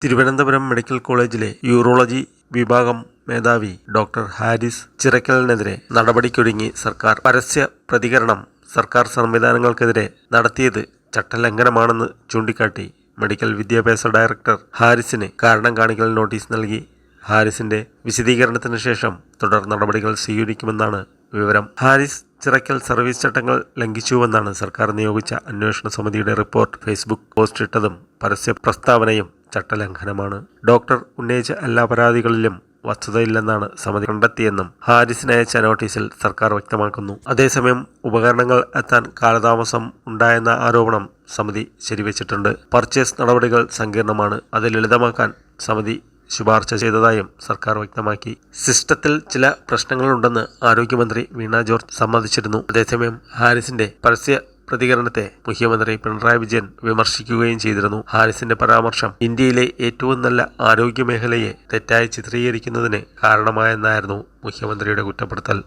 Thiruvananthapuram medical കോളേജിലെ urology വിഭാഗം മേധാവി ഡോക്ടർ ഹാരിസ് ചിറക്കലിനെതിരെ നടപടിക്കൊരുങ്ങി സർക്കാർ. പരസ്യ പ്രതികരണം സർക്കാർ സംവിധാനങ്ങൾക്കെതിരെ നടത്തിയത് ചട്ടലംഘനമാണെന്ന് ചൂണ്ടിക്കാട്ടി മെഡിക്കൽ വിദ്യാഭ്യാസ ഡയറക്ടർ ഹാരിസിന് കാരണം കാണിക്കൽ നോട്ടീസ് നൽകി. ഹാരിസിന്റെ വിശദീകരണത്തിന് ശേഷം തുടർ നടപടികൾ സ്വീകരിക്കുമെന്നാണ് വിവരം. ഹാരിസ് ചിറക്കൽ സർവീസ് ചട്ടങ്ങൾ ലംഘിച്ചുവെന്നാണ് സർക്കാർ നിയോഗിച്ച അന്വേഷണ സമിതിയുടെ റിപ്പോർട്ട്. ഫേസ്ബുക്ക് പോസ്റ്റ് ഇട്ടതും പരസ്യ പ്രസ്താവനയും ചട്ടലംഘനമാണ്. ഡോക്ടർ ഉന്നയിച്ച എല്ലാ പരാതികളിലും വസ്തുതയില്ലെന്നാണ് സമിതി കണ്ടെത്തിയെന്നും ഹാരിസിന് അയച്ച നോട്ടീസിൽ സർക്കാർ വ്യക്തമാക്കുന്നു. അതേസമയം ഉപകരണങ്ങൾ എത്താൻ കാലതാമസം ഉണ്ടായെന്ന ആരോപണം സമിതി ശരിവച്ചിട്ടുണ്ട്. പർച്ചേസ് നടപടികൾ സങ്കീർണമാണ്. അത് ലളിതമാക്കാൻ സമിതി ശുപാർശ ചെയ്തതായും സർക്കാർ വ്യക്തമാക്കി. സിസ്റ്റത്തിൽ ചില പ്രശ്നങ്ങളുണ്ടെന്ന് ആരോഗ്യമന്ത്രി വീണ ജോർജ് സമ്മതിച്ചിരുന്നു. അതേസമയം ഹാരിസിന്റെ പരസ്യ പ്രതികരണത്തെ മുഖ്യമന്ത്രി പിണറായി വിജയൻ വിമർശിക്കുകയും ചെയ്തിരുന്നു. ഹാരിസിന്റെ പരാമർശം ഇന്ത്യയിലെ ഏറ്റവും നല്ല ആരോഗ്യമേഖലയെ തെറ്റായി ചിത്രീകരിക്കുന്നതിന് കാരണമായെന്നായിരുന്നു മുഖ്യമന്ത്രിയുടെ കുറ്റപ്പെടുത്തൽ.